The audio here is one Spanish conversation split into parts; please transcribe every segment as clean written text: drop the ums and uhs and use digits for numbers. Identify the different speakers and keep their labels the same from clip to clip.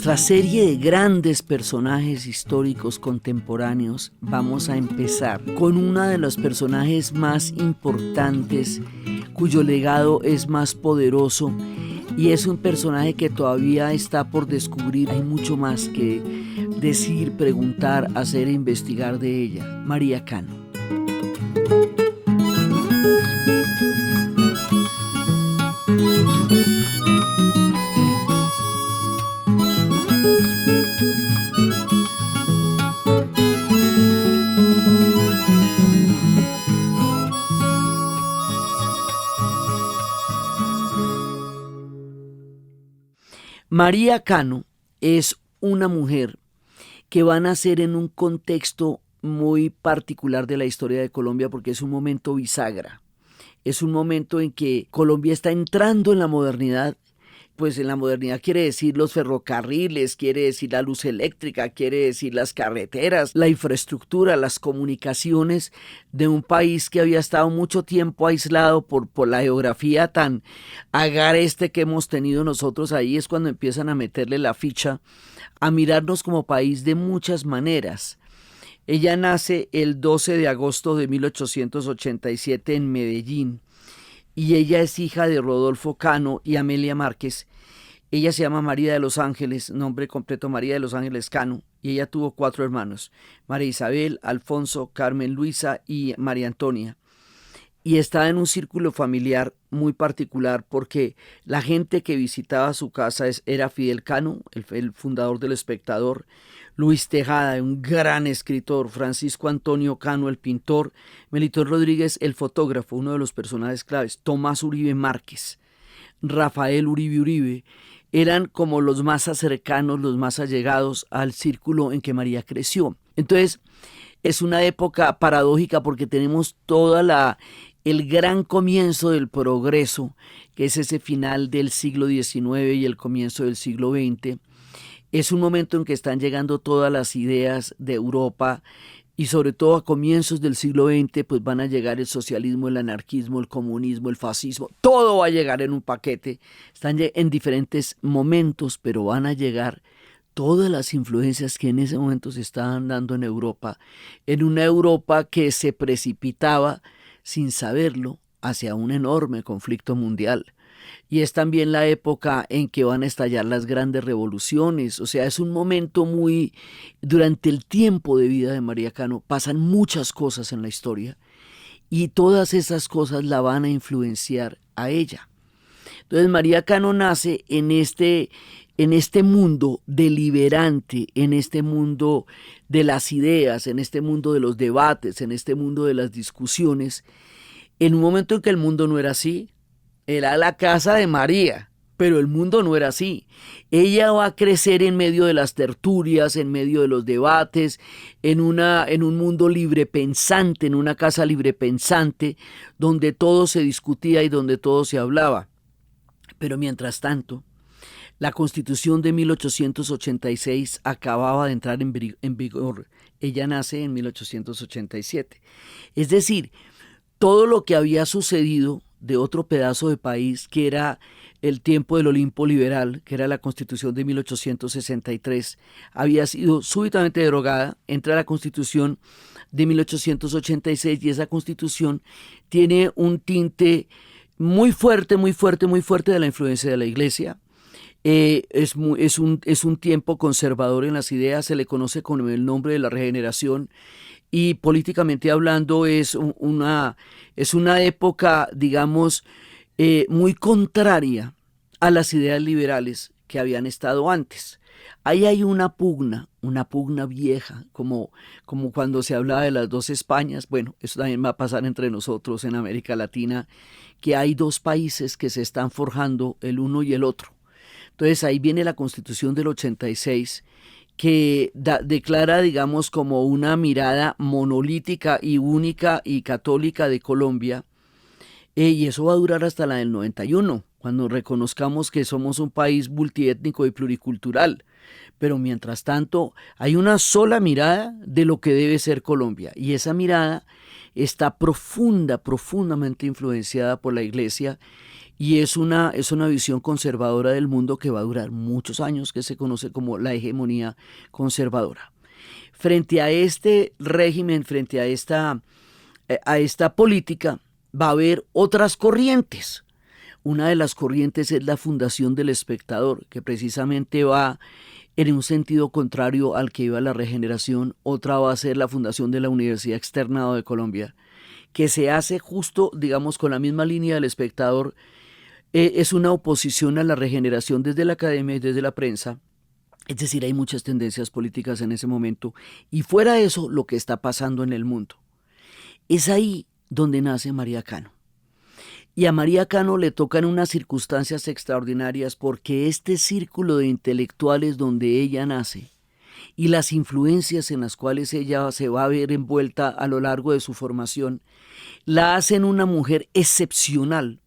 Speaker 1: nuestra serie de grandes personajes históricos contemporáneos, vamos a empezar con uno de los personajes más importantes, cuyo legado es más poderoso y es un personaje que todavía está por descubrir. Hay mucho más que decir, preguntar, hacer e investigar de ella. María Cano. María Cano es una mujer que va a nacer en un contexto muy particular de la historia de Colombia porque es un momento bisagra. Es un momento en que Colombia está entrando en la modernidad. Pues en la modernidad quiere decir los ferrocarriles, quiere decir la luz eléctrica, quiere decir las carreteras, la infraestructura, las comunicaciones de un país que había estado mucho tiempo aislado por la geografía tan agreste que hemos tenido nosotros. Ahí es cuando empiezan a meterle la ficha, a mirarnos como país de muchas maneras. Ella nace el 12 de agosto de 1887 en Medellín. Y ella es hija de Rodolfo Cano y Amelia Márquez. Ella se llama María de los Ángeles, nombre completo María de los Ángeles Cano, y ella tuvo 4 hermanos, María Isabel, Alfonso, Carmen Luisa y María Antonia. Y estaba en un círculo familiar muy particular porque la gente que visitaba su casa era Fidel Cano, el fundador del Espectador, Luis Tejada, un gran escritor, Francisco Antonio Cano, el pintor, Melitón Rodríguez, el fotógrafo, uno de los personajes claves, Tomás Uribe Márquez, Rafael Uribe, eran como los más cercanos, los más allegados al círculo en que María creció. Entonces, es una época paradójica porque tenemos el gran comienzo del progreso, que es ese final del siglo XIX y el comienzo del siglo XX. Es un momento en que están llegando todas las ideas de Europa y sobre todo a comienzos del siglo XX pues van a llegar el socialismo, el anarquismo, el comunismo, el fascismo, todo va a llegar en un paquete. Están en diferentes momentos, pero van a llegar todas las influencias que en ese momento se estaban dando en Europa, en una Europa que se precipitaba sin saberlo hacia un enorme conflicto mundial. Y es también la época en que van a estallar las grandes revoluciones. O sea, es un momento durante el tiempo de vida de María Cano, pasan muchas cosas en la historia y todas esas cosas la van a influenciar a ella. Entonces María Cano nace en este mundo deliberante, en este mundo de las ideas, en este mundo de los debates, en este mundo de las discusiones, en un momento en que el mundo no era así. Era la casa de María, pero el mundo no era así. Ella va a crecer en medio de las tertulias, en medio de los debates, en un mundo librepensante, en una casa librepensante, donde todo se discutía y donde todo se hablaba. Pero mientras tanto, la Constitución de 1886 acababa de entrar en vigor. Ella nace en 1887. Es decir, todo lo que había sucedido de otro pedazo de país, que era el tiempo del Olimpo liberal, que era la Constitución de 1863, había sido súbitamente derogada, entra la Constitución de 1886 y esa Constitución tiene un tinte muy fuerte de la influencia de la Iglesia. Es un tiempo conservador en las ideas, se le conoce con el nombre de la regeneración. Y políticamente hablando es una época, digamos, muy contraria a las ideas liberales que habían estado antes. Ahí hay una pugna vieja, como cuando se hablaba de las 2 Españas. Bueno, eso también va a pasar entre nosotros en América Latina, que hay 2 países que se están forjando el uno y el otro. Entonces ahí viene la Constitución del 86, que declara, digamos, como una mirada monolítica y única y católica de Colombia, y eso va a durar hasta la del 91, cuando reconozcamos que somos un país multiétnico y pluricultural. Pero mientras tanto, hay una sola mirada de lo que debe ser Colombia, y esa mirada está profundamente influenciada por la Iglesia y es una visión conservadora del mundo que va a durar muchos años, que se conoce como la hegemonía conservadora. Frente a este régimen, frente a esta política, va a haber otras corrientes. Una de las corrientes es la Fundación del Espectador, que precisamente va en un sentido contrario al que iba la Regeneración. Otra va a ser la Fundación de la Universidad Externado de Colombia, que se hace justo, digamos, con la misma línea del Espectador. Es una oposición a la Regeneración desde la academia y desde la prensa. Es decir, hay muchas tendencias políticas en ese momento. Y fuera de eso, lo que está pasando en el mundo. Es ahí donde nace María Cano. Y a María Cano le tocan unas circunstancias extraordinarias porque este círculo de intelectuales donde ella nace y las influencias en las cuales ella se va a ver envuelta a lo largo de su formación, la hacen una mujer excepcional.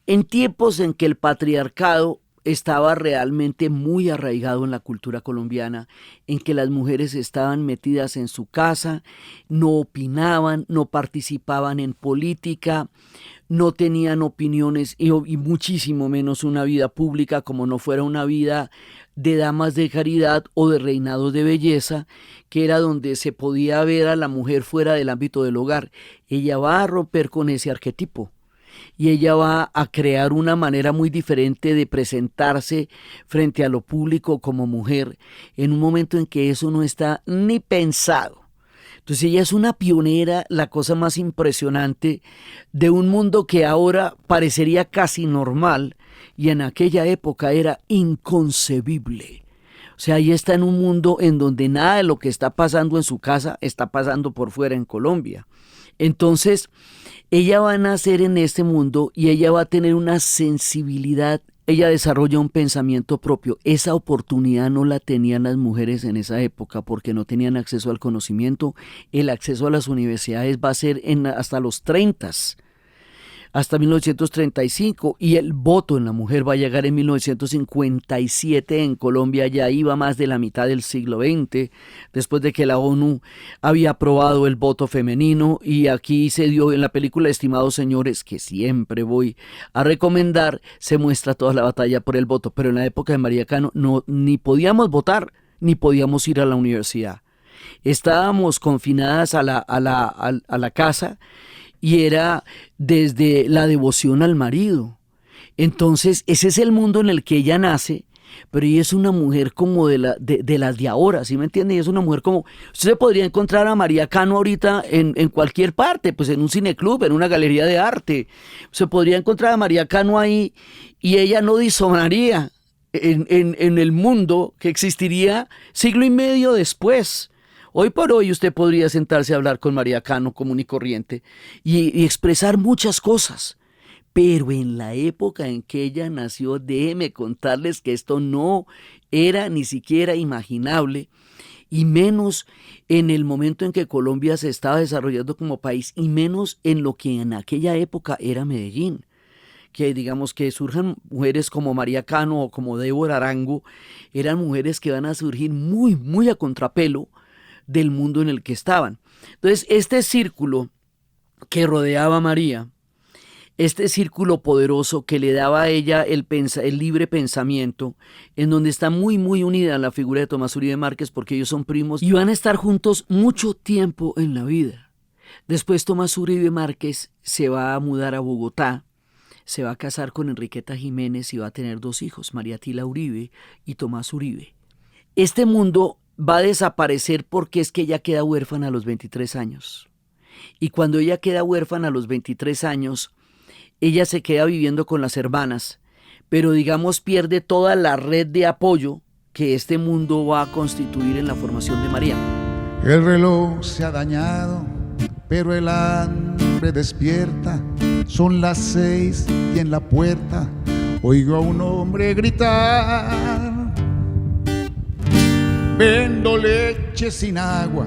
Speaker 1: En tiempos en que el patriarcado estaba realmente muy arraigado en la cultura colombiana, en que las mujeres estaban metidas en su casa, no opinaban, no participaban en política, no tenían opiniones y muchísimo menos una vida pública, como no fuera una vida de damas de caridad o de reinados de belleza, que era donde se podía ver a la mujer fuera del ámbito del hogar. Ella va a romper con ese arquetipo y ella va a crear una manera muy diferente de presentarse frente a lo público como mujer en un momento en que eso no está ni pensado. Entonces ella es una pionera, la cosa más impresionante de un mundo que ahora parecería casi normal y en aquella época era inconcebible. O sea, ella está en un mundo en donde nada de lo que está pasando en su casa está pasando por fuera en Colombia. Entonces, ella va a nacer en este mundo y ella va a tener una sensibilidad. Ella desarrolla un pensamiento propio. Esa oportunidad no la tenían las mujeres en esa época porque no tenían acceso al conocimiento. El acceso a las universidades va a ser hasta los 30, hasta 1935, y el voto en la mujer va a llegar en 1957 en Colombia. Ya iba más de la mitad del siglo XX, después de que la ONU había aprobado el voto femenino, y aquí se dio en la película Estimados Señores, que siempre voy a recomendar, se muestra toda la batalla por el voto, pero en la época de María Cano ni podíamos votar, ni podíamos ir a la universidad. Estábamos confinadas a la casa, y era desde la devoción al marido. Entonces ese es el mundo en el que ella nace, pero ella es una mujer como de las de ahora, ¿sí me entiende? Ella es una mujer como, usted se podría encontrar a María Cano ahorita en cualquier parte, pues en un cineclub, en una galería de arte, se podría encontrar a María Cano ahí y ella no disonaría en el mundo que existiría siglo y medio después. Hoy por hoy usted podría sentarse a hablar con María Cano común y corriente y expresar muchas cosas, pero en la época en que ella nació, déjeme contarles que esto no era ni siquiera imaginable, y menos en el momento en que Colombia se estaba desarrollando como país, y menos en lo que en aquella época era Medellín. Que digamos que surjan mujeres como María Cano o como Débora Arango, eran mujeres que van a surgir muy, muy a contrapelo del mundo en el que estaban. Entonces, este círculo que rodeaba a María, este círculo poderoso que le daba a ella el libre pensamiento, en donde está muy, muy unida la figura de Tomás Uribe Márquez, porque ellos son primos y van a estar juntos mucho tiempo en la vida. Después Tomás Uribe Márquez se va a mudar a Bogotá, se va a casar con Enriqueta Jiménez y va a tener 2 hijos, María Tila Uribe y Tomás Uribe. Este mundo va a desaparecer porque es que ella queda huérfana a los 23 años. Y cuando ella queda huérfana a los 23 años, ella se queda viviendo con las hermanas, pero digamos pierde toda la red de apoyo que este mundo va a constituir en la formación de María.
Speaker 2: El reloj se ha dañado, pero el hambre despierta. Son las 6 y en la puerta oigo a un hombre gritar: vendo leche sin agua,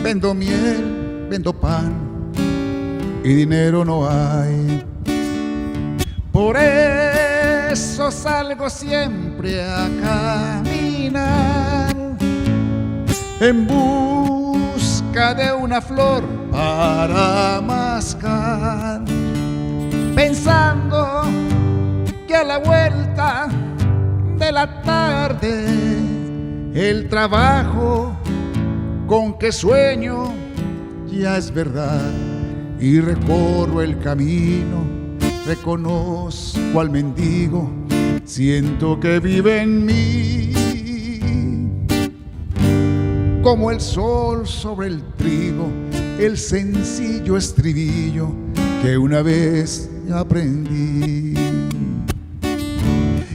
Speaker 2: vendo miel, vendo pan, y dinero no hay. Por eso salgo siempre a caminar en busca de una flor para mascar, pensando a la vuelta de la tarde, el trabajo con que sueño ya es verdad, y recorro el camino, reconozco al mendigo, siento que vive en mí, como el sol sobre el trigo, el sencillo estribillo que una vez aprendí.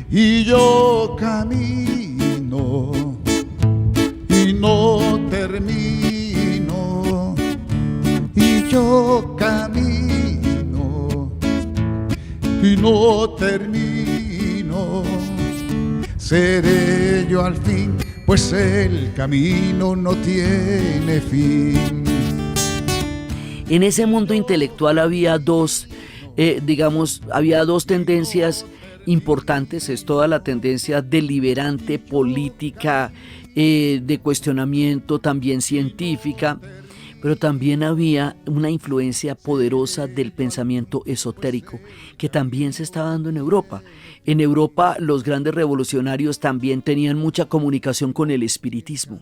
Speaker 2: Y yo camino y no termino, y yo camino y no termino, seré yo al fin, pues el camino no tiene fin.
Speaker 1: En ese mundo intelectual había dos tendencias importantes. Es toda la tendencia deliberante, política, de cuestionamiento, también científica, pero también había una influencia poderosa del pensamiento esotérico, que también se estaba dando en Europa. En Europa los grandes revolucionarios también tenían mucha comunicación con el espiritismo.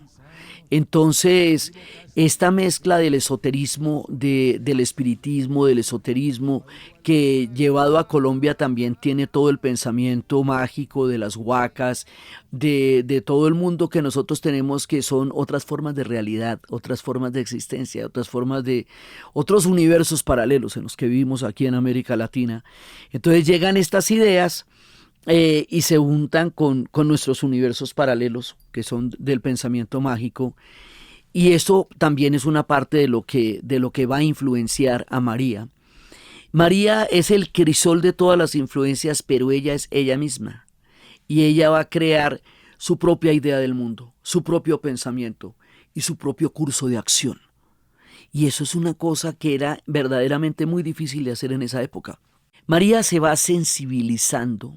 Speaker 1: Entonces, esta mezcla del esoterismo, del espiritismo, del esoterismo, que llevado a Colombia también tiene todo el pensamiento mágico de las huacas, de todo el mundo que nosotros tenemos, que son otras formas de realidad, otras formas de existencia, otras formas de otros universos paralelos en los que vivimos aquí en América Latina. Entonces llegan estas ideas y se juntan con nuestros universos paralelos, que son del pensamiento mágico, y eso también es una parte de lo que va a influenciar a María. María es el crisol de todas las influencias, pero ella es ella misma, y ella va a crear su propia idea del mundo, su propio pensamiento y su propio curso de acción. Y eso es una cosa que era verdaderamente muy difícil de hacer en esa época. María se va sensibilizando,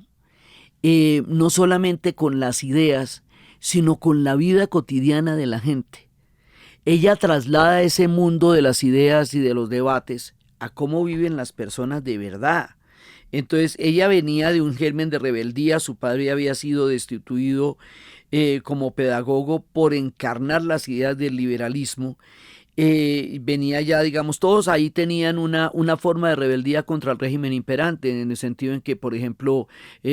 Speaker 1: no solamente con las ideas, sino con la vida cotidiana de la gente. Ella traslada ese mundo de las ideas y de los debates a cómo viven las personas de verdad. Entonces ella venía de un germen de rebeldía, su padre había sido destituido como pedagogo por encarnar las ideas del liberalismo. Venía ya, digamos, todos ahí tenían una forma de rebeldía contra el régimen imperante, en el sentido en que, por ejemplo,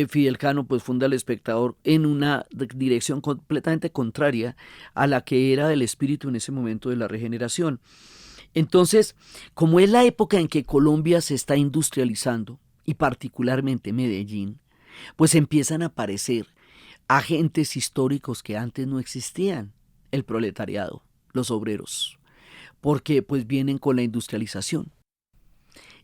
Speaker 1: Fidel Cano pues funda El Espectador en una dirección completamente contraria a la que era el espíritu en ese momento de la regeneración. Entonces, como es la época en que Colombia se está industrializando, y particularmente Medellín, pues empiezan a aparecer agentes históricos que antes no existían: el proletariado, los obreros, porque pues vienen con la industrialización.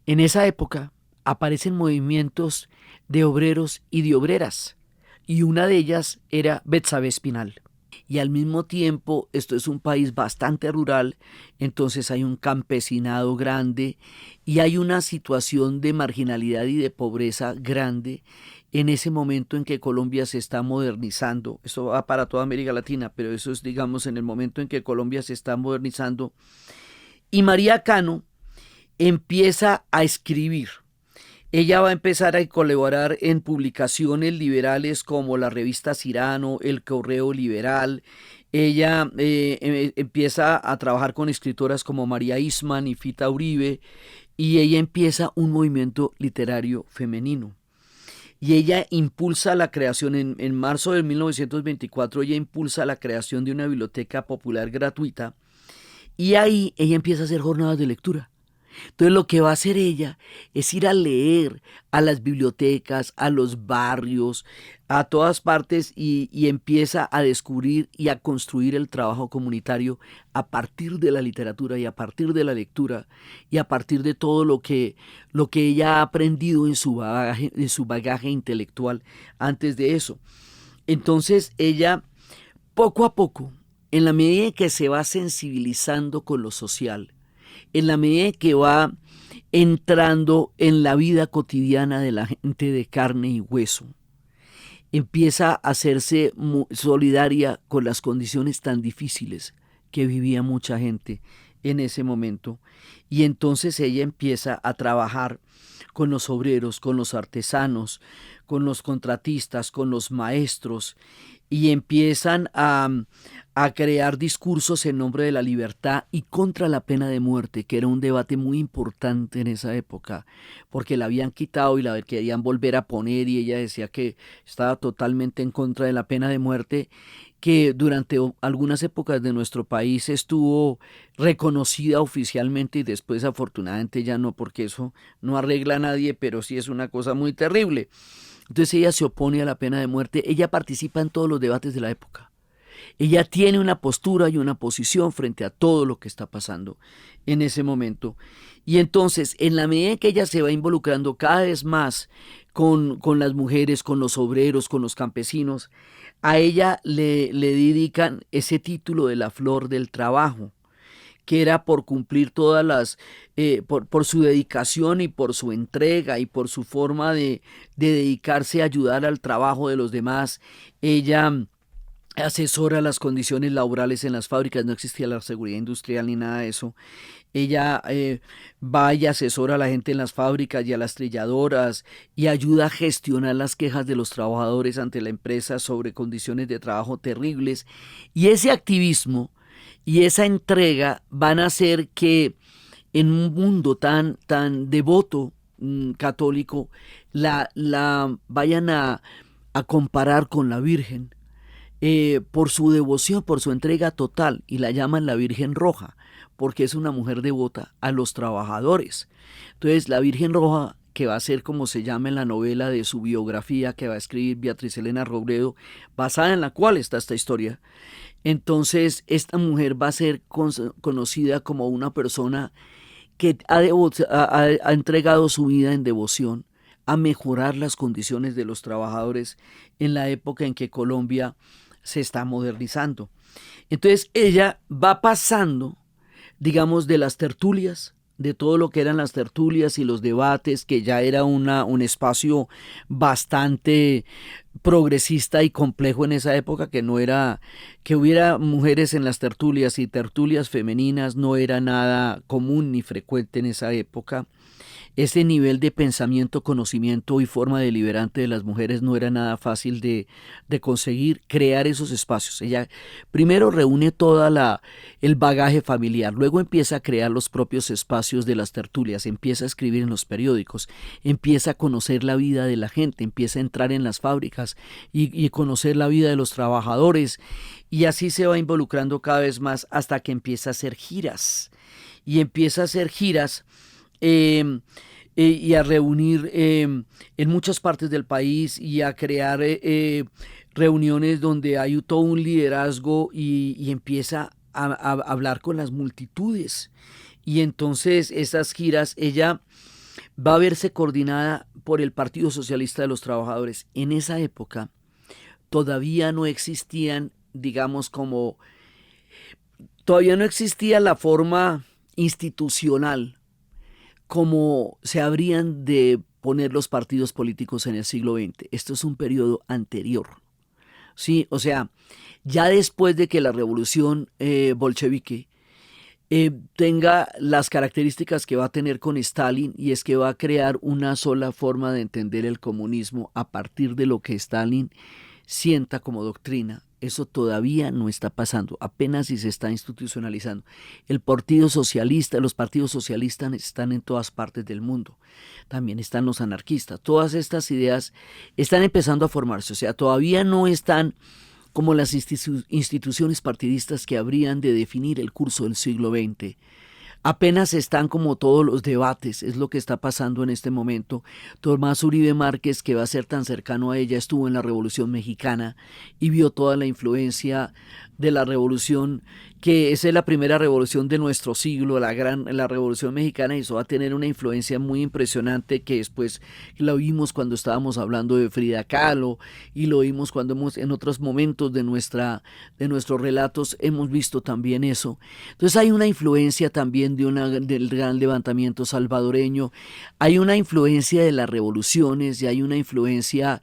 Speaker 1: En esa época aparecen movimientos de obreros y de obreras, y una de ellas era Betsabe Espinal. Y al mismo tiempo, esto es un país bastante rural, entonces hay un campesinado grande y hay una situación de marginalidad y de pobreza grande en ese momento en que Colombia se está modernizando. Esto va para toda América Latina, pero eso es, digamos, en el momento en que Colombia se está modernizando. Y María Cano empieza a escribir. Ella va a empezar a colaborar en publicaciones liberales como la revista Cirano, El Correo Liberal. Ella empieza a trabajar con escritoras como María Isman y Fita Uribe, y ella empieza un movimiento literario femenino. Y ella impulsa la creación, en marzo de 1924, ella impulsa la creación de una biblioteca popular gratuita, y ahí ella empieza a hacer jornadas de lectura. Entonces lo que va a hacer ella es ir a leer a las bibliotecas, a los barrios, a todas partes, y empieza a descubrir y a construir el trabajo comunitario a partir de la literatura y a partir de la lectura y a partir de todo lo que ella ha aprendido en su bagaje intelectual antes de eso. Entonces ella, poco a poco, en la medida en que se va sensibilizando con lo social, en la medida que va entrando en la vida cotidiana de la gente de carne y hueso, empieza a hacerse solidaria con las condiciones tan difíciles que vivía mucha gente en ese momento. Y entonces ella empieza a trabajar con los obreros, con los artesanos, con los contratistas, con los maestros, y empiezan a crear discursos en nombre de la libertad y contra la pena de muerte, que era un debate muy importante en esa época, porque la habían quitado y la querían volver a poner, y ella decía que estaba totalmente en contra de la pena de muerte, que durante algunas épocas de nuestro país estuvo reconocida oficialmente y después afortunadamente ya no, porque eso no arregla a nadie, pero sí es una cosa muy terrible. Entonces ella se opone a la pena de muerte, ella participa en todos los debates de la época. Ella tiene una postura y una posición frente a todo lo que está pasando en ese momento. Y entonces, en la medida en que ella se va involucrando cada vez más con las mujeres, con los obreros, con los campesinos, a ella le dedican ese título de la flor del trabajo, que era por cumplir todas por su dedicación y por su entrega y por su forma de dedicarse a ayudar al trabajo de los demás. Ella asesora las condiciones laborales en las fábricas, no existía la seguridad industrial ni nada de eso. Ella va y asesora a la gente en las fábricas y a las trilladoras y ayuda a gestionar las quejas de los trabajadores ante la empresa sobre condiciones de trabajo terribles. Y ese activismo y esa entrega van a hacer que en un mundo tan devoto católico la vayan a comparar con la Virgen por su devoción, por su entrega total, y la llaman la Virgen Roja, porque es una mujer devota a los trabajadores. Entonces la Virgen Roja, que va a ser como se llama en la novela de su biografía que va a escribir Beatriz Elena Robledo, basada en la cual está esta historia, entonces esta mujer va a ser conocida como una persona que ha entregado su vida en devoción a mejorar las condiciones de los trabajadores en la época en que Colombia se está modernizando. Entonces ella va pasando, digamos, de las tertulias, de todo lo que eran las tertulias y los debates, que ya era un espacio bastante progresista y complejo en esa época, que no era, que hubiera mujeres en las tertulias y tertulias femeninas no era nada común ni frecuente en esa época. Ese nivel de pensamiento, conocimiento y forma deliberante de las mujeres no era nada fácil de conseguir, crear esos espacios. Ella primero reúne todo el bagaje familiar, luego empieza a crear los propios espacios de las tertulias, empieza a escribir en los periódicos, empieza a conocer la vida de la gente, empieza a entrar en las fábricas y conocer la vida de los trabajadores, y así se va involucrando cada vez más hasta que empieza a hacer giras. Y empieza a hacer giras y a reunir en muchas partes del país y a crear reuniones donde hay todo un liderazgo y empieza a hablar con las multitudes. Y entonces esas giras, ella va a verse coordinada por el Partido Socialista de los Trabajadores. En esa época todavía no existían, digamos, todavía no existía la forma institucional como se habrían de poner los partidos políticos en el siglo XX. Esto es un periodo anterior, ¿sí? O sea, ya después de que la revolución bolchevique tenga las características que va a tener con Stalin, y es que va a crear una sola forma de entender el comunismo a partir de lo que Stalin sienta como doctrina. Eso todavía no está pasando, apenas si se está institucionalizando. El Partido Socialista, los partidos socialistas están en todas partes del mundo. También están los anarquistas. Todas estas ideas están empezando a formarse. O sea, todavía no están como las instituciones partidistas que habrían de definir el curso del siglo XX. Apenas están como todos los debates, es lo que está pasando en este momento. Tomás Uribe Márquez, que va a ser tan cercano a ella, estuvo en la Revolución Mexicana y vio toda la influencia de la revolución, que esa es la primera revolución de nuestro siglo, la Revolución Mexicana, y eso va a tener una influencia muy impresionante, que después la vimos cuando estábamos hablando de Frida Kahlo, y lo vimos cuando en otros momentos de nuestros relatos hemos visto también eso. Entonces hay una influencia también del gran levantamiento salvadoreño, hay una influencia de las revoluciones y hay una influencia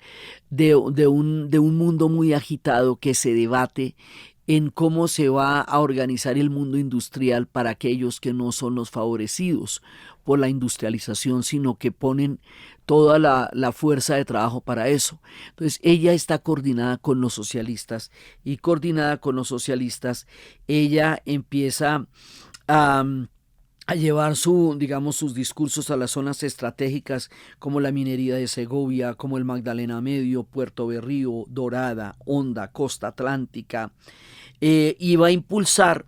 Speaker 1: de un mundo muy agitado que se debate en cómo se va a organizar el mundo industrial para aquellos que no son los favorecidos por la industrialización, sino que ponen toda la fuerza de trabajo para eso. Entonces, ella está coordinada con los socialistas y coordinada con los socialistas, ella empieza a llevar digamos, sus discursos a las zonas estratégicas como la minería de Segovia, como el Magdalena Medio, Puerto Berrío, Dorada, Honda, Costa Atlántica, y va a impulsar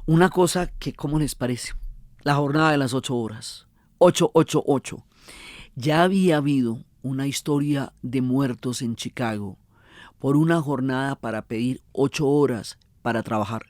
Speaker 1: una cosa que, ¿cómo les parece? La jornada de las 8 horas, 8. Ya había habido una historia de muertos en Chicago por una jornada para pedir 8 horas para trabajar,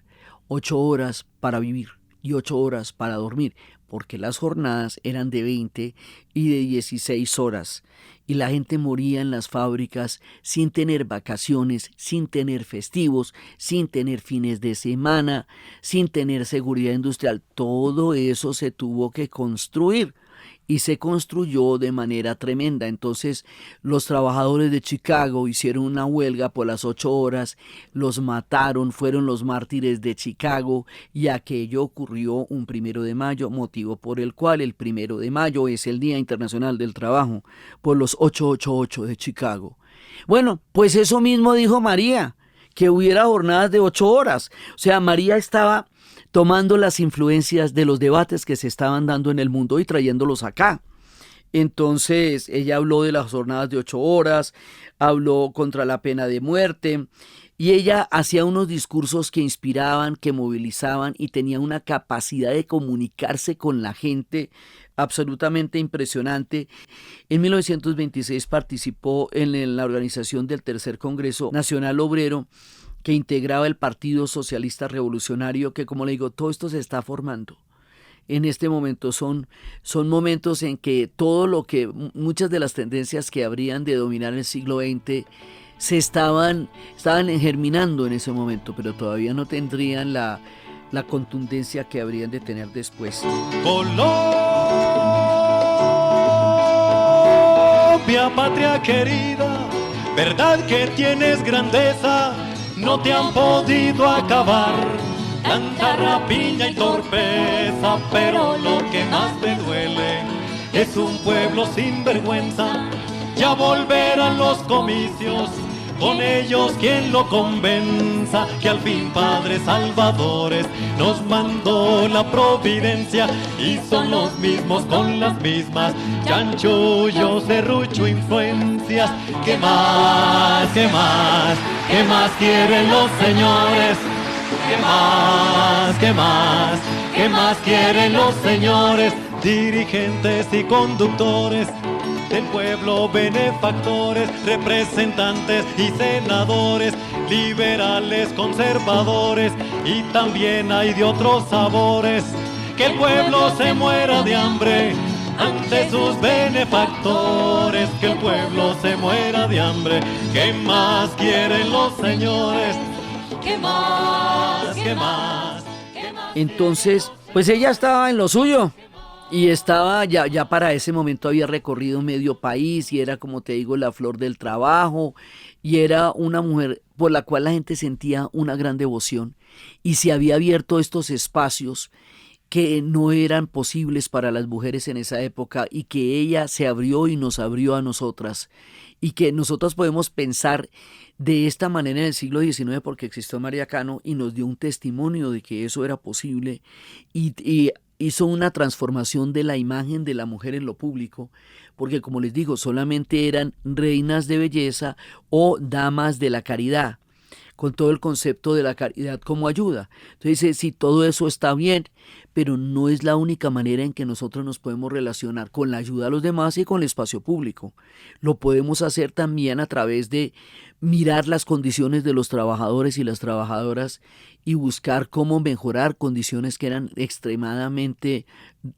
Speaker 1: 8 horas para vivir y 8 horas para dormir, porque las jornadas eran de 20 y de 16 horas y la gente moría en las fábricas sin tener vacaciones, sin tener festivos, sin tener fines de semana, sin tener seguridad industrial. Todo eso se tuvo que construir y se construyó de manera tremenda. Entonces los trabajadores de Chicago hicieron una huelga por las 8 horas, los mataron, fueron los mártires de Chicago, y aquello ocurrió un 1 de mayo, motivo por el cual el 1 de mayo es el Día Internacional del Trabajo, por los 888 de Chicago. Bueno, pues eso mismo dijo María, que hubiera jornadas de 8 horas. O sea, María estaba tomando las influencias de los debates que se estaban dando en el mundo y trayéndolos acá. Entonces ella habló de las jornadas de 8 horas, habló contra la pena de muerte, y ella hacía unos discursos que inspiraban, que movilizaban, y tenía una capacidad de comunicarse con la gente absolutamente impresionante. En 1926 participó en la organización del Tercer Congreso Nacional Obrero, que integraba el Partido Socialista Revolucionario, que, como le digo, todo esto se está formando. En este momento son momentos en que muchas de las tendencias que habrían de dominar el siglo XX estaban germinando en ese momento, pero todavía no tendrían la contundencia que habrían de tener después.
Speaker 3: Colombia, patria querida, verdad que tienes grandeza, no te han podido acabar tanta rapiña y torpeza, pero lo que más me duele es un pueblo sin vergüenza. Ya volverán los comicios, con ellos quien lo convenza, que al fin padres salvadores nos mandó la providencia, y son los mismos con las mismas chanchullos, serrucho, influencias. ¿Qué más, qué más, qué más quieren los señores? ¿Qué más, qué más, qué más quieren los señores? Dirigentes y conductores del pueblo, benefactores, representantes y senadores, liberales, conservadores, y también hay de otros sabores. Que el pueblo se muera de hambre ante sus benefactores, que el pueblo se muera de hambre. ¿Qué más quieren los señores? ¿Qué más, qué más, qué más?
Speaker 1: Entonces, pues ella estaba en lo suyo. Y estaba, ya para ese momento había recorrido medio país y era, como te digo, la flor del trabajo, y era una mujer por la cual la gente sentía una gran devoción, y se había abierto estos espacios que no eran posibles para las mujeres en esa época, y que ella se abrió y nos abrió a nosotras, y que nosotras podemos pensar de esta manera en el siglo XIX porque existió María Cano y nos dio un testimonio de que eso era posible, y hizo una transformación de la imagen de la mujer en lo público, porque, como les digo, solamente eran reinas de belleza o damas de la caridad, con todo el concepto de la caridad como ayuda. Entonces dice, sí, todo eso está bien, pero no es la única manera en que nosotros nos podemos relacionar con la ayuda a los demás y con el espacio público. Lo podemos hacer también a través de mirar las condiciones de los trabajadores y las trabajadoras y buscar cómo mejorar condiciones que eran extremadamente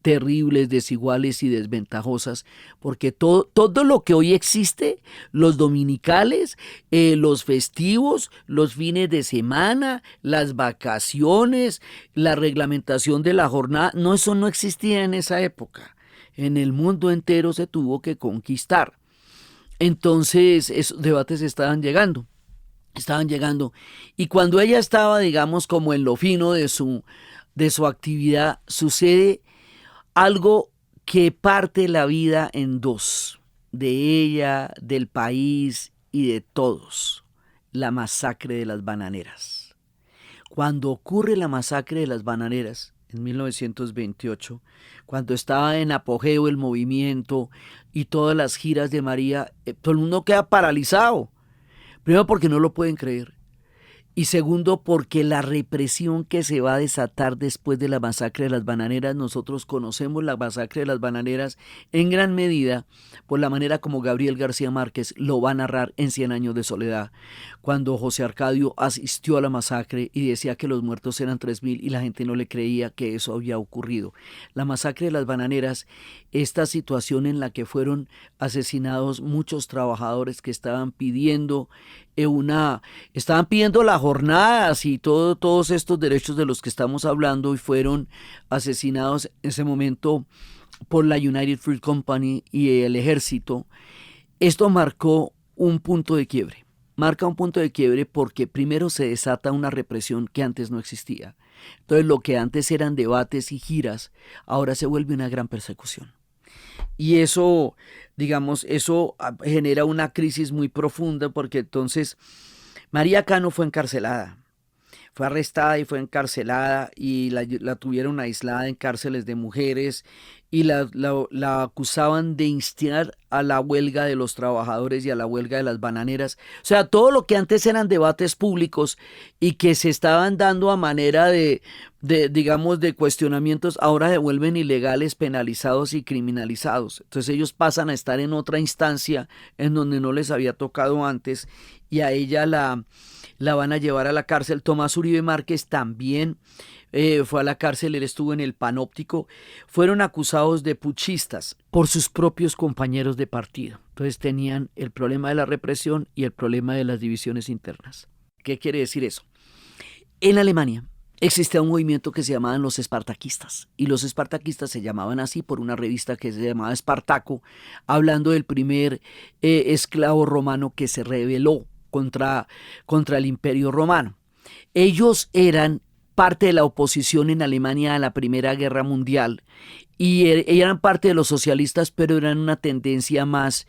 Speaker 1: terribles, desiguales y desventajosas, porque todo lo que hoy existe, los dominicales, los festivos, los fines de semana, las vacaciones, la reglamentación de la jornada, eso no existía en esa época. En el mundo entero se tuvo que conquistar. Entonces esos debates estaban llegando. Y cuando ella estaba, digamos, como en lo fino de su actividad, sucede algo que parte la vida en dos, de ella, del país y de todos: la masacre de las bananeras. Cuando ocurre la masacre de las bananeras en 1928, cuando estaba en apogeo el movimiento y todas las giras de María, todo el mundo queda paralizado. Primero porque no lo pueden creer. Y segundo, porque la represión que se va a desatar después de la masacre de las bananeras, nosotros conocemos la masacre de las bananeras en gran medida por la manera como Gabriel García Márquez lo va a narrar en 100 años de soledad, cuando José Arcadio asistió a la masacre y decía que los muertos eran 3.000 y la gente no le creía que eso había ocurrido. La masacre de las bananeras, esta situación en la que fueron asesinados muchos trabajadores que estaban pidiendo las jornadas y todos estos derechos de los que estamos hablando, y fueron asesinados en ese momento por la United Fruit Company y el ejército. Esto marcó un punto de quiebre. Marca un punto de quiebre porque primero se desata una represión que antes no existía. Entonces lo que antes eran debates y giras, ahora se vuelve una gran persecución. Y eso, digamos, eso genera una crisis muy profunda, porque entonces María Cano fue encarcelada. Fue arrestada y fue encarcelada, y la tuvieron aislada en cárceles de mujeres, y la acusaban de instigar a la huelga de los trabajadores y a la huelga de las bananeras. O sea, todo lo que antes eran debates públicos y que se estaban dando a manera digamos, de cuestionamientos, ahora se vuelven ilegales, penalizados y criminalizados. Entonces ellos pasan a estar en otra instancia en donde no les había tocado antes, y a ella la van a llevar a la cárcel. Tomás Uribe Márquez también fue a la cárcel, él estuvo en el Panóptico. Fueron acusados de puchistas por sus propios compañeros de partido. Entonces tenían el problema de la represión y el problema de las divisiones internas. ¿Qué quiere decir eso? En Alemania existía un movimiento que se llamaban los espartaquistas, y los espartaquistas se llamaban así por una revista que se llamaba Espartaco, hablando del primer esclavo romano que se rebeló contra el Imperio Romano. Ellos eran parte de la oposición en Alemania a la Primera Guerra Mundial, y eran parte de los socialistas, pero eran una tendencia más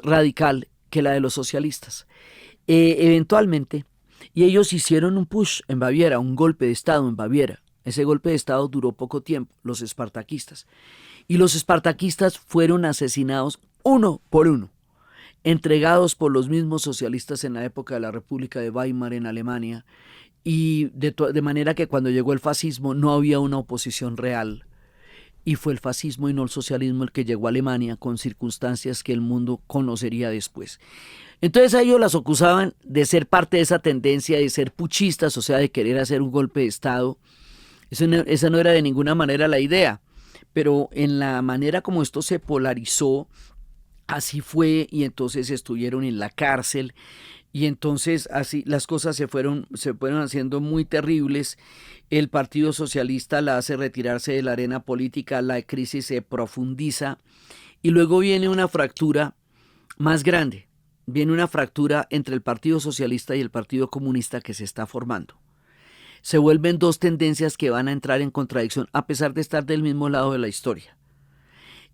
Speaker 1: radical que la de los socialistas. Eventualmente, y ellos hicieron un push en Baviera, un golpe de Estado en Baviera. Ese golpe de Estado duró poco tiempo, los espartaquistas. Y los espartaquistas fueron asesinados uno por uno, entregados por los mismos socialistas en la época de la República de Weimar en Alemania, y de manera que cuando llegó el fascismo no había una oposición real, y fue el fascismo y no el socialismo el que llegó a Alemania, con circunstancias que el mundo conocería después. Entonces a ellos las acusaban de ser parte de esa tendencia, de ser puchistas, o sea, de querer hacer un golpe de Estado. Esa no era de ninguna manera la idea, pero en la manera como esto se polarizó, así fue, y entonces estuvieron en la cárcel, y entonces así las cosas se fueron haciendo muy terribles. El Partido Socialista la hace retirarse de la arena política, la crisis se profundiza, y luego viene una fractura más grande. Viene una fractura entre el Partido Socialista y el Partido Comunista que se está formando. Se vuelven dos tendencias que van a entrar en contradicción a pesar de estar del mismo lado de la historia.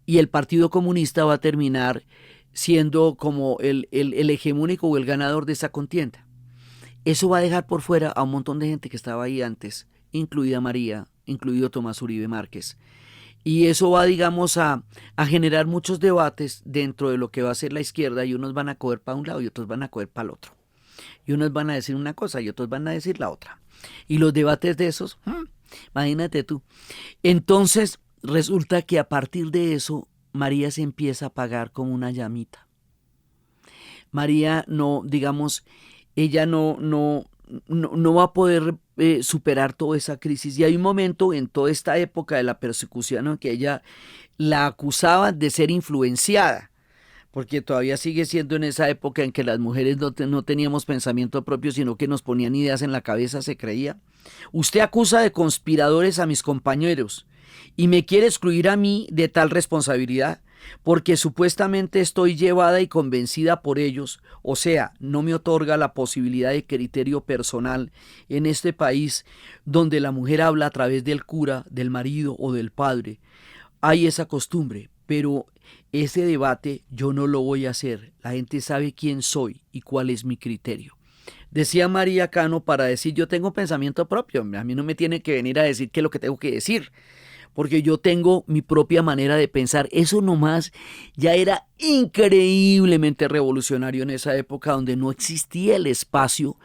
Speaker 1: Y el Partido Comunista va a terminar siendo como el hegemónico o el ganador de esa contienda. Eso va a dejar por fuera a un montón de gente que estaba ahí antes, incluida María, incluido Tomás Uribe Márquez. Y eso va, digamos, a generar muchos debates dentro de lo que va a ser la izquierda, y unos van a coger para un lado y otros van a coger para el otro. Y unos van a decir una cosa y otros van a decir la otra. Y los debates de esos, imagínate tú. Entonces resulta que a partir de eso María se empieza a apagar como una llamita. María no, digamos, ella no va a poder superar toda esa crisis. Y hay un momento en toda esta época de la persecución en que ella la acusaban de ser influenciada, porque todavía sigue siendo en esa época en que las mujeres no teníamos pensamiento propio, sino que nos ponían ideas en la cabeza, se creía. Usted acusa de conspiradores a mis compañeros y me quiere excluir a mí de tal responsabilidad. porque supuestamente estoy llevada y convencida por ellos, o sea, no me otorga la posibilidad de criterio personal en este país donde la mujer habla a través del cura, del marido o del padre. Hay esa costumbre, pero ese debate yo no lo voy a hacer. La gente sabe quién soy y cuál es mi criterio. Decía María Cano para decir, yo tengo pensamiento propio, a mí no me tiene que venir a decir qué es lo que tengo que decir, porque yo tengo mi propia manera de pensar. Eso nomás ya era increíblemente revolucionario en esa época donde no existía el espacio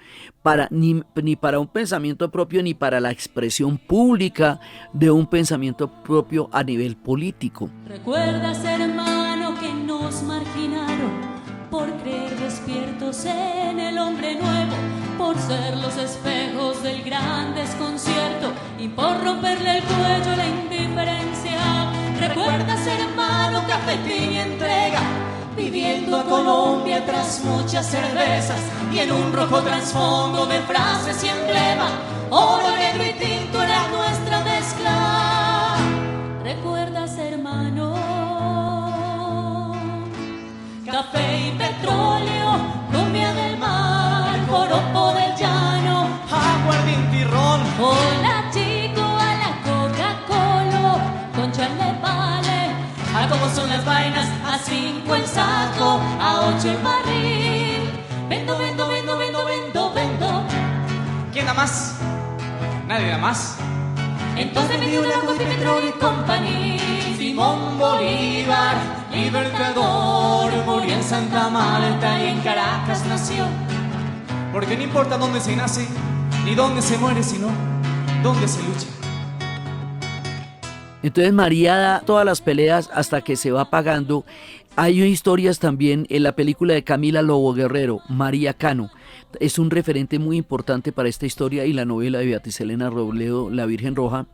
Speaker 1: para ni para un pensamiento propio ni para la expresión pública de un pensamiento propio a nivel político.
Speaker 4: ¿Recuerdas, hermano, que nos marginaron por creer despiertos en el hombre nuevo, por ser los espejos del gran desconcierto y por romperle el cuello a la indiferencia? ¿Recuerdas, hermano, cafetín y entrega, viviendo a Colombia tras muchas cervezas y en un rojo trasfondo de frases y emblemas? Oro, negro y tinto era nuestra mezcla. ¿Recuerdas, hermano? Café y petróleo, cumbia del mar, joropo del llano,
Speaker 3: Aguardiente y ron.
Speaker 4: hola chico a la Coca-Cola, con chale vale, a cómo son las vainas, a 5 el saco, a 8 el barril, vendo, vendo, vendo, vendo, vendo, vendo.
Speaker 3: ¿Quién da más? Nadie da más.
Speaker 4: Entonces me dio la Coca y Petróleo Company.
Speaker 3: Simón Bolívar, libertador, murió en Santa Marta y en Caracas nació. Porque no importa dónde se nace, ni dónde se muere, sino dónde se lucha.
Speaker 1: Entonces María da todas las peleas hasta que se va apagando. Hay historias también en la película de Camila Lobo Guerrero, María Cano. Es un referente muy importante para esta historia y la novela de Beatriz Elena Robledo, La Virgen Roja.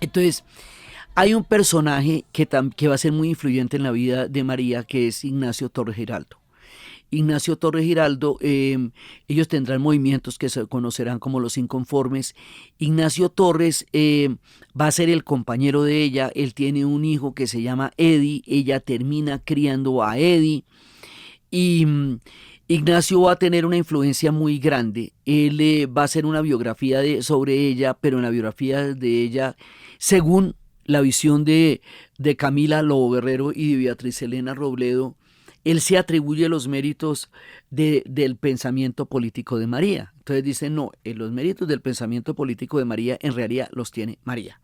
Speaker 1: Entonces, hay un personaje que va a ser muy influyente en la vida de María, que es Ignacio Torres Giraldo. Ignacio Torres Giraldo, ellos tendrán movimientos que se conocerán como los inconformes. Ignacio Torres va a ser el compañero de ella, él tiene un hijo que se llama Eddie, ella termina criando a Eddie y Ignacio va a tener una influencia muy grande. Él va a hacer una biografía sobre ella, pero en la biografía de ella, según la visión de Camila Lobo Guerrero y de Beatriz Elena Robledo, él se atribuye los méritos del pensamiento político de María. Entonces dice, no, los méritos del pensamiento político de María en realidad los tiene María.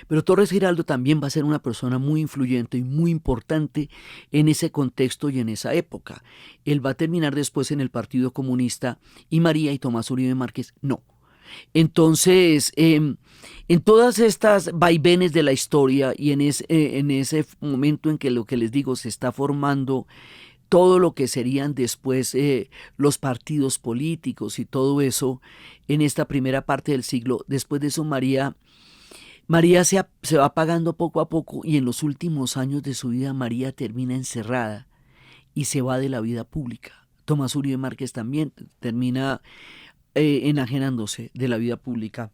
Speaker 1: Pero Torres Giraldo también va a ser una persona muy influyente y muy importante en ese contexto y en esa época. Él va a terminar después en el Partido Comunista y María y Tomás Uribe Márquez no. Entonces, en todas estas vaivenes de la historia y en ese momento en que lo que les digo se está formando todo lo que serían después los partidos políticos y todo eso, en esta primera parte del siglo, después de eso María se va apagando poco a poco y en los últimos años de su vida María termina encerrada y se va de la vida pública. Tomás Uribe Márquez también termina enajenándose de la vida pública.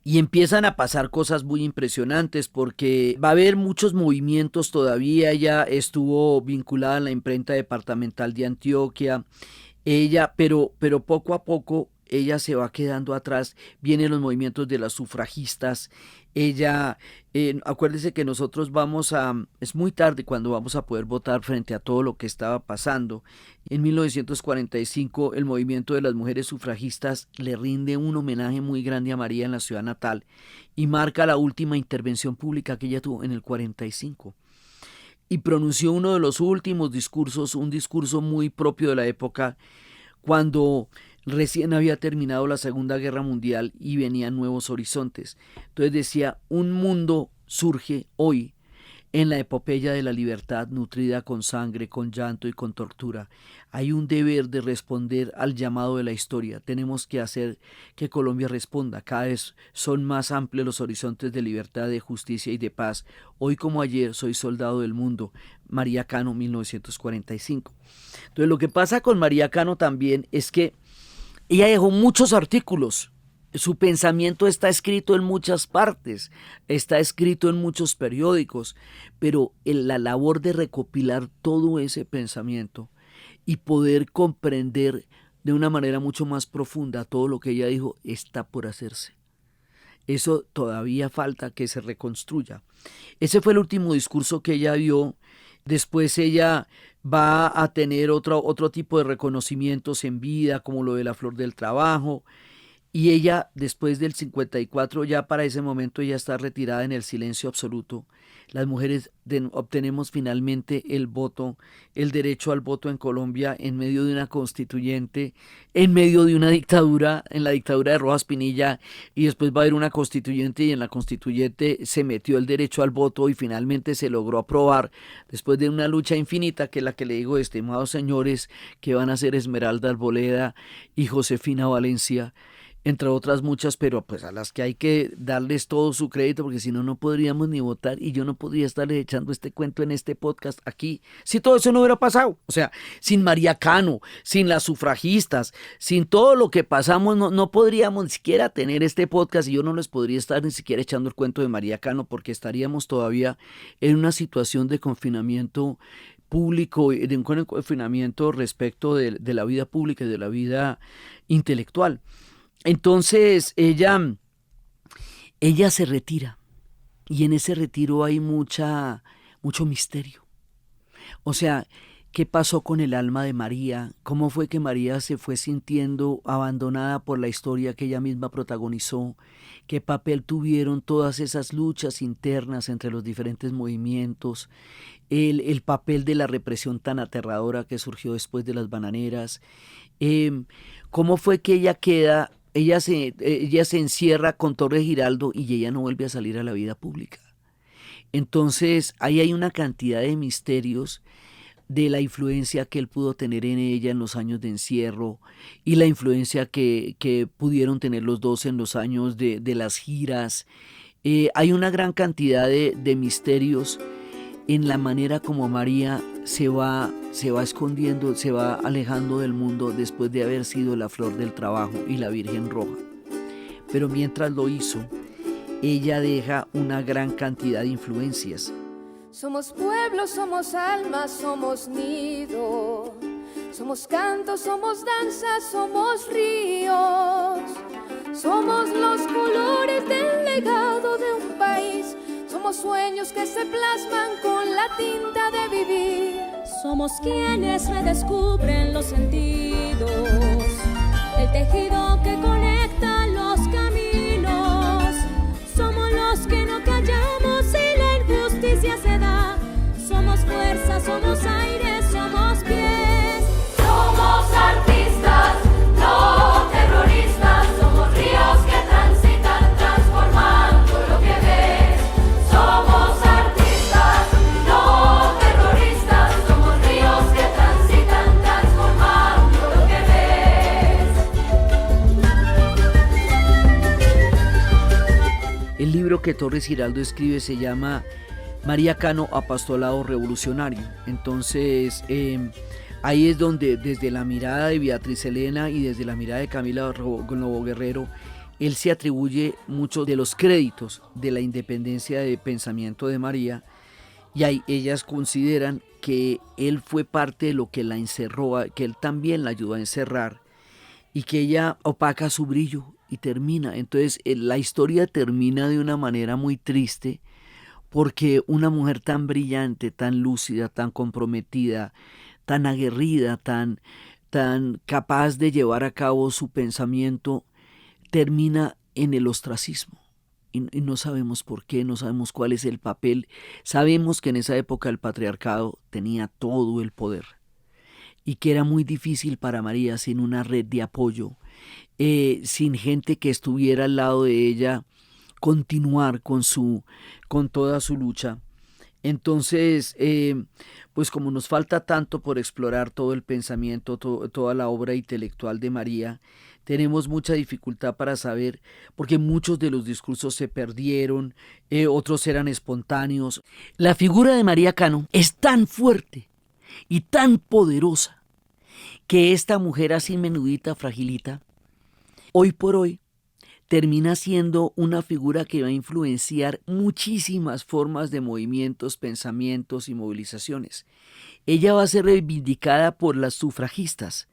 Speaker 1: Y empiezan a pasar cosas muy impresionantes porque va a haber muchos movimientos todavía. Ella estuvo vinculada a la imprenta departamental de Antioquia, pero poco a poco ella se va quedando atrás. Vienen los movimientos de las sufragistas. Ella, acuérdese que nosotros es muy tarde cuando vamos a poder votar frente a todo lo que estaba pasando. En 1945 el movimiento de las mujeres sufragistas le rinde un homenaje muy grande a María en la ciudad natal y marca la última intervención pública que ella tuvo en el 45. Y pronunció uno de los últimos discursos, un discurso muy propio de la época, cuando recién había terminado la Segunda Guerra Mundial y venían nuevos horizontes. Entonces decía, un mundo surge hoy en la epopeya de la libertad nutrida con sangre, con llanto y con tortura. Hay un deber de responder al llamado de la historia. Tenemos que hacer que Colombia responda. Cada vez son más amplios los horizontes de libertad, de justicia y de paz. Hoy como ayer soy soldado del mundo. María Cano, 1945. Entonces lo que pasa con María Cano también es que ella dejó muchos artículos Su pensamiento está escrito en muchas partes, está escrito en muchos periódicos, pero la labor de recopilar todo ese pensamiento y poder comprender de una manera mucho más profunda todo lo que ella dijo está por hacerse. Eso todavía falta que se reconstruya. Ese fue el último discurso que ella dio. Después ella va a tener otro tipo de reconocimientos en vida, como lo de la Flor del Trabajo. Y ella, después del 54, ya para ese momento ella está retirada en el silencio absoluto. Las mujeres obtenemos finalmente el voto, el derecho al voto en Colombia en medio de una constituyente, en medio de una dictadura, en la dictadura de Rojas Pinilla, y después va a haber una constituyente y en la constituyente se metió el derecho al voto y finalmente se logró aprobar después de una lucha infinita, que es la que le digo, estimados señores, que van a ser Esmeralda Arboleda y Josefina Valencia, entre otras muchas, pero pues a las que hay que darles todo su crédito, porque si no, no podríamos ni votar y yo no podría estarles echando este cuento en este podcast aquí, si todo eso no hubiera pasado. O sea, sin María Cano, sin las sufragistas, sin todo lo que pasamos, no podríamos ni siquiera tener este podcast y yo no les podría estar ni siquiera echando el cuento de María Cano, porque estaríamos todavía en una situación de confinamiento público, de un confinamiento respecto de la vida pública y de la vida intelectual. Entonces ella se retira y en ese retiro hay mucho misterio. O sea, ¿qué pasó con el alma de María? ¿Cómo fue que María se fue sintiendo abandonada por la historia que ella misma protagonizó? ¿Qué papel tuvieron todas esas luchas internas entre los diferentes movimientos? El papel de la represión tan aterradora que surgió después de las bananeras. ¿Cómo fue que ella se encierra con Torres Giraldo y ella no vuelve a salir a la vida pública? Entonces ahí hay una cantidad de misterios de la influencia que él pudo tener en ella en los años de encierro y la influencia que pudieron tener los dos en los años de las giras. Hay una gran cantidad de misterios en la manera como María se va escondiendo, se va alejando del mundo después de haber sido la Flor del Trabajo y la Virgen Roja. Pero mientras lo hizo, ella deja una gran cantidad de influencias.
Speaker 5: Somos pueblo, somos alma, somos nido, somos canto, somos danza, somos ríos, somos los colores del legado de un país. Somos sueños que se plasman con la tinta de vivir.
Speaker 4: Somos quienes redescubren los sentidos, el tejido que conecta los caminos. Somos los que no callamos y la injusticia se da. Somos fuerza, somos aire, somos pies.
Speaker 5: Somos artistas, no terroristas. Somos ríos que transitan transformando lo que ves. Somos artistas, no terroristas. Somos ríos que transitan transformando lo que ves.
Speaker 1: El libro que Torres Giraldo escribe se llama María Cano, Apostolado Revolucionario. Entonces ahí es donde desde la mirada de Beatriz Elena y desde la mirada de Camila Novo Guerrero, él se atribuye muchos de los créditos de la independencia de pensamiento de María, y ahí ellas consideran que él fue parte de lo que la encerró, que él también la ayudó a encerrar y que ella opaca su brillo y termina. Entonces la historia termina de una manera muy triste, porque una mujer tan brillante, tan lúcida, tan comprometida, tan aguerrida, tan capaz de llevar a cabo su pensamiento, termina en el ostracismo. Y no sabemos por qué, no sabemos cuál es el papel. Sabemos que en esa época el patriarcado tenía todo el poder y que era muy difícil para María sin una red de apoyo, sin gente que estuviera al lado de ella, continuar con toda su lucha. Entonces, pues como nos falta tanto por explorar todo el pensamiento, toda la obra intelectual de María, tenemos mucha dificultad para saber, porque muchos de los discursos se perdieron, otros eran espontáneos. La figura de María Cano es tan fuerte y tan poderosa que esta mujer así menudita, fragilita, hoy por hoy termina siendo una figura que va a influenciar muchísimas formas de movimientos, pensamientos y movilizaciones. Ella va a ser reivindicada por las sufragistas,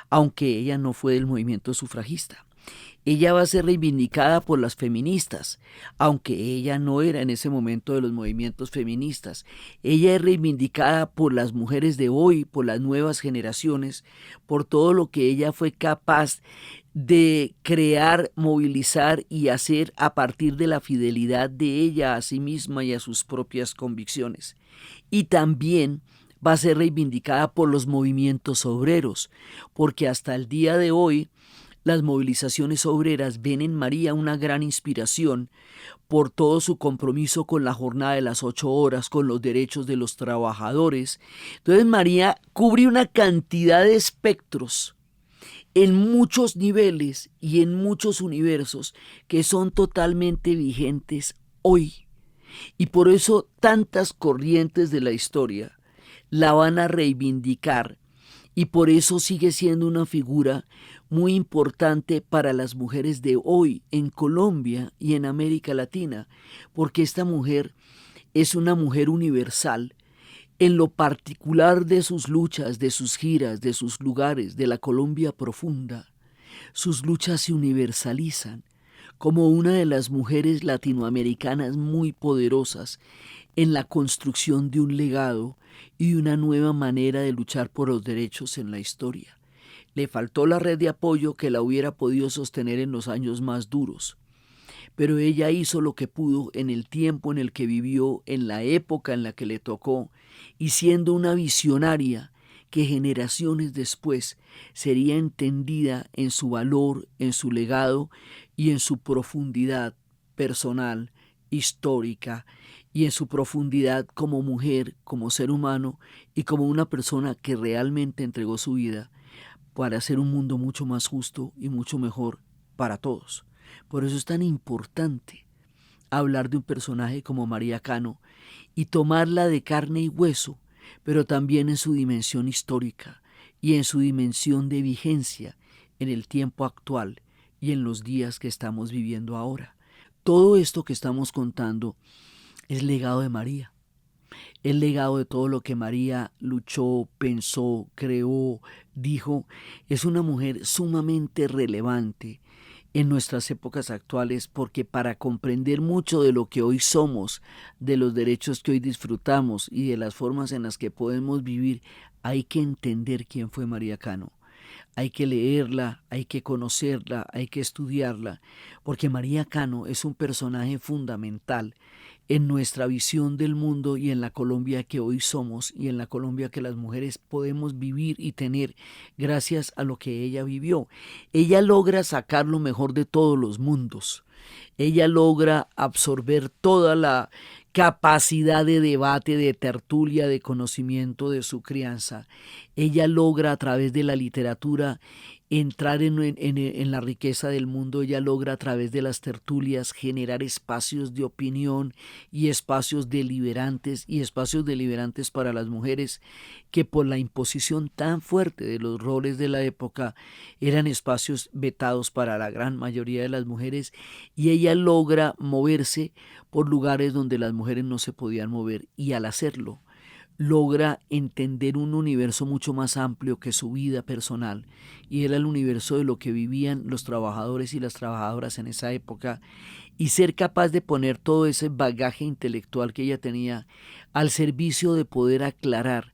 Speaker 1: aunque ella no fue del movimiento sufragista. Ella va a ser reivindicada por las feministas, aunque ella no era en ese momento de los movimientos feministas. Ella es reivindicada por las mujeres de hoy, por las nuevas generaciones, por todo lo que ella fue capaz de crear, movilizar y hacer a partir de la fidelidad de ella a sí misma y a sus propias convicciones. Y también va a ser reivindicada por los movimientos obreros, porque hasta el día de hoy las movilizaciones obreras ven en María una gran inspiración por todo su compromiso con la jornada de las 8 horas, con los derechos de los trabajadores. Entonces María cubre una cantidad de espectros en muchos niveles y en muchos universos que son totalmente vigentes hoy. Y por eso tantas corrientes de la historia la van a reivindicar y por eso sigue siendo una figura muy importante para las mujeres de hoy en Colombia y en América Latina, porque esta mujer es una mujer universal en lo particular de sus luchas, de sus giras, de sus lugares, de la Colombia profunda. Sus luchas se universalizan como una de las mujeres latinoamericanas muy poderosas en la construcción de un legado y una nueva manera de luchar por los derechos en la historia. Le faltó la red de apoyo que la hubiera podido sostener en los años más duros, pero ella hizo lo que pudo en el tiempo en el que vivió, en la época en la que le tocó, y siendo una visionaria que generaciones después sería entendida en su valor, en su legado y en su profundidad personal, histórica, y en su profundidad como mujer, como ser humano y como una persona que realmente entregó su vida para hacer un mundo mucho más justo y mucho mejor para todos. Por eso es tan importante hablar de un personaje como María Cano y tomarla de carne y hueso, pero también en su dimensión histórica y en su dimensión de vigencia en el tiempo actual y en los días que estamos viviendo ahora. Todo esto que estamos contando es legado de María. El legado de todo lo que María luchó, pensó, creó, dijo. Es una mujer sumamente relevante en nuestras épocas actuales, porque para comprender mucho de lo que hoy somos, de los derechos que hoy disfrutamos y de las formas en las que podemos vivir, hay que entender quién fue María Cano. Hay que leerla, hay que conocerla, hay que estudiarla, porque María Cano es un personaje fundamental en nuestra visión del mundo y en la Colombia que hoy somos y en la Colombia que las mujeres podemos vivir y tener gracias a lo que ella vivió. Ella logra sacar lo mejor de todos los mundos. Ella logra absorber toda la capacidad de debate, de tertulia, de conocimiento de su crianza. Ella logra a través de la literatura entrar en la riqueza del mundo. Ella logra a través de las tertulias generar espacios de opinión y espacios deliberantes para las mujeres que por la imposición tan fuerte de los roles de la época eran espacios vetados para la gran mayoría de las mujeres, y ella logra moverse por lugares donde las mujeres no se podían mover, y al hacerlo logra entender un universo mucho más amplio que su vida personal, y era el universo de lo que vivían los trabajadores y las trabajadoras en esa época, y ser capaz de poner todo ese bagaje intelectual que ella tenía al servicio de poder aclarar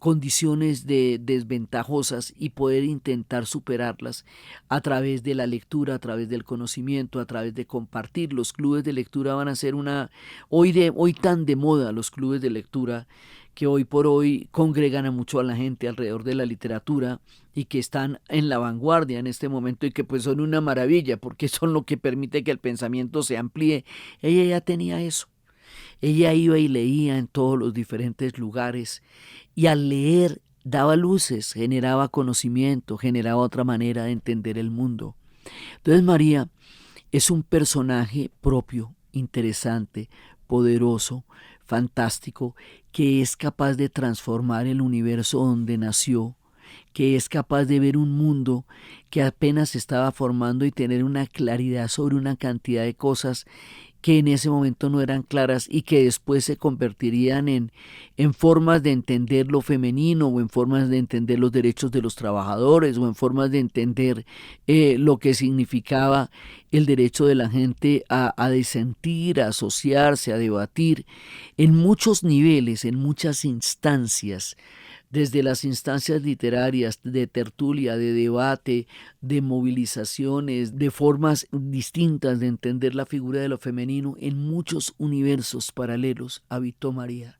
Speaker 1: condiciones desventajosas y poder intentar superarlas a través de la lectura, a través del conocimiento, a través de compartir. Los clubes de lectura van a ser hoy tan de moda los clubes de lectura, que hoy por hoy congregan a mucho a la gente alrededor de la literatura y que están en la vanguardia en este momento, y que pues son una maravilla porque son lo que permite que el pensamiento se amplíe. Ella ya tenía eso. Ella iba y leía en todos los diferentes lugares, y al leer daba luces, generaba conocimiento, generaba otra manera de entender el mundo. Entonces María es un personaje propio, interesante, poderoso, fantástico, que es capaz de transformar el universo donde nació que es capaz de ver un mundo que apenas se estaba formando y tener una claridad sobre una cantidad de cosas que en ese momento no eran claras y que después se convertirían en formas de entender lo femenino o en formas de entender los derechos de los trabajadores o en formas de entender lo que significaba el derecho de la gente a disentir, a asociarse, a debatir en muchos niveles, en muchas instancias, desde las instancias literarias, de tertulia, de debate, de movilizaciones, de formas distintas de entender la figura de lo femenino, en muchos universos paralelos habitó María.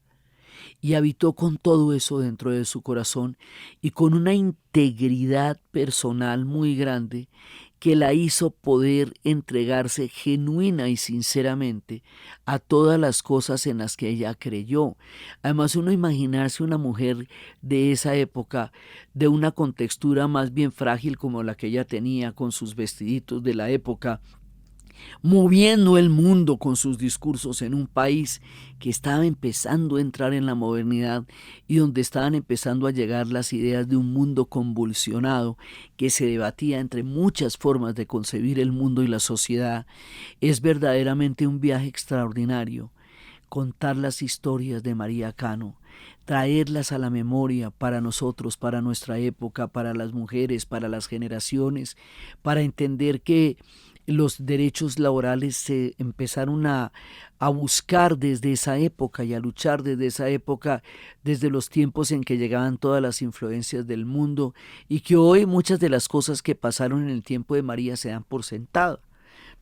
Speaker 1: Y habitó con todo eso dentro de su corazón y con una integridad personal muy grande que la hizo poder entregarse genuina y sinceramente a todas las cosas en las que ella creyó. Además, uno imaginarse una mujer de esa época, de una contextura más bien frágil como la que ella tenía, con sus vestiditos de la época, moviendo el mundo con sus discursos en un país que estaba empezando a entrar en la modernidad y donde estaban empezando a llegar las ideas de un mundo convulsionado que se debatía entre muchas formas de concebir el mundo y la sociedad. Es verdaderamente un viaje extraordinario contar las historias de María Cano, traerlas a la memoria para nosotros, para nuestra época, para las mujeres, para las generaciones, para entender que los derechos laborales se empezaron a buscar desde esa época y a luchar desde esa época, desde los tiempos en que llegaban todas las influencias del mundo y que hoy muchas de las cosas que pasaron en el tiempo de María se dan por sentado.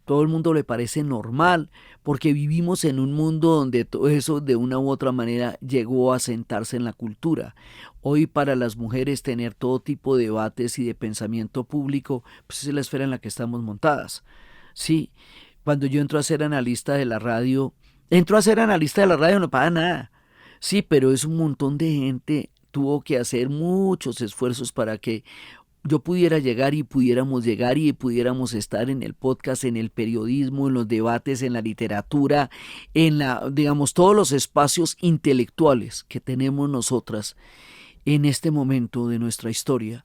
Speaker 1: Todo el mundo le parece normal porque vivimos en un mundo donde todo eso de una u otra manera llegó a sentarse en la cultura. Hoy para las mujeres tener todo tipo de debates y de pensamiento público, pues es la esfera en la que estamos montadas. Sí, cuando yo entro a ser analista de la radio, no paga nada. Sí, pero es un montón de gente, tuvo que hacer muchos esfuerzos para que yo pudiera llegar y pudiéramos estar en el podcast, en el periodismo, en los debates, en la literatura, digamos, todos los espacios intelectuales que tenemos nosotras en este momento de nuestra historia,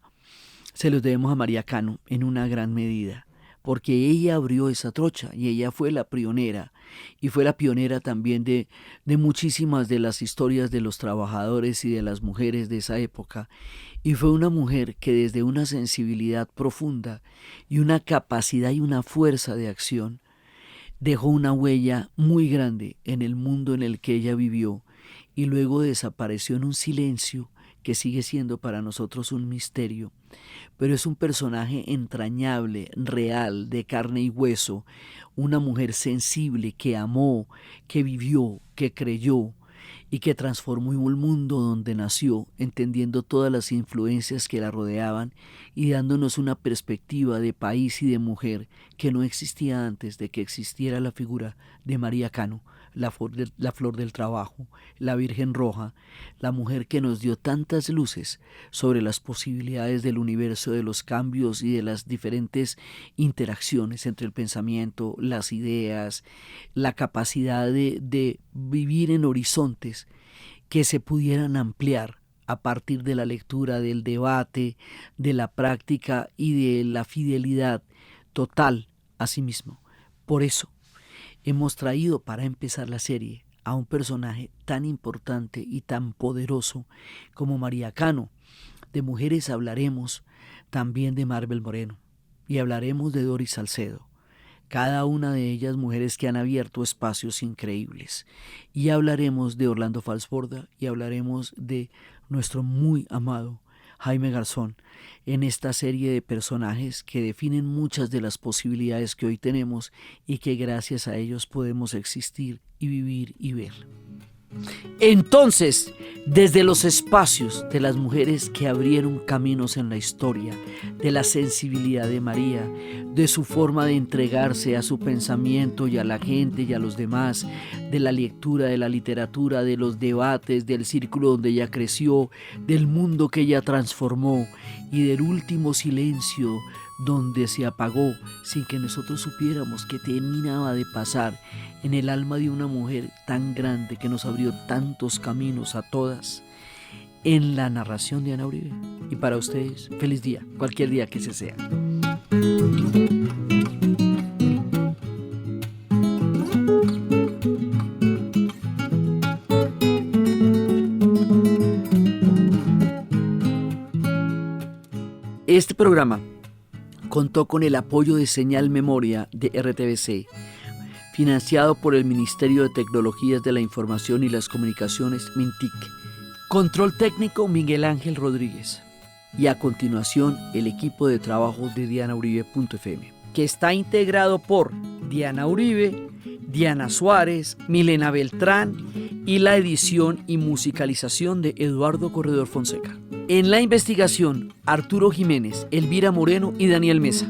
Speaker 1: se los debemos a María Cano en una gran medida, porque ella abrió esa trocha y ella fue la pionera y fue la pionera también de muchísimas de las historias de los trabajadores y de las mujeres de esa época. Y fue una mujer que desde una sensibilidad profunda y una capacidad y una fuerza de acción dejó una huella muy grande en el mundo en el que ella vivió y luego desapareció en un silencio que sigue siendo para nosotros un misterio, pero es un personaje entrañable, real, de carne y hueso, una mujer sensible que amó, que vivió, que creyó y que transformó el mundo donde nació, entendiendo todas las influencias que la rodeaban y dándonos una perspectiva de país y de mujer que no existía antes de que existiera la figura de María Cano, la flor del trabajo, la Virgen Roja, la mujer que nos dio tantas luces sobre las posibilidades del universo, de los cambios y de las diferentes interacciones entre el pensamiento, las ideas, la capacidad de vivir en horizontes que se pudieran ampliar a partir de la lectura, del debate, de la práctica y de la fidelidad total a sí mismo. Por eso hemos traído para empezar la serie a un personaje tan importante y tan poderoso como María Cano. De mujeres hablaremos también de Maribel Moreno y hablaremos de Doris Salcedo. Cada una de ellas mujeres que han abierto espacios increíbles. Y hablaremos de Orlando Falsborda y hablaremos de nuestro muy amado Jaime Garzón en esta serie de personajes que definen muchas de las posibilidades que hoy tenemos y que gracias a ellos podemos existir y vivir y ver. Entonces, desde los espacios de las mujeres que abrieron caminos en la historia, de la sensibilidad de María, de su forma de entregarse a su pensamiento y a la gente y a los demás, de la lectura, de la literatura, de los debates, del círculo donde ella creció, del mundo que ella transformó y del último silencio donde se apagó sin que nosotros supiéramos qué terminaba de pasar en el alma de una mujer tan grande que nos abrió tantos caminos a todas. en la narración de Diana Uribe. Y para ustedes, feliz día, cualquier día que ese sea. Este programa contó con el apoyo de Señal Memoria de RTBC, financiado por el Ministerio de Tecnologías de la Información y las Comunicaciones, MINTIC. Control técnico, Miguel Ángel Rodríguez. Y a continuación, el equipo de trabajo de DianaUribe.fm, que está integrado por Diana Uribe, Diana Suárez, Milena Beltrán y la edición y musicalización de Eduardo Corredor Fonseca. En la investigación, Arturo Jiménez, Elvira Moreno y Daniel Mesa.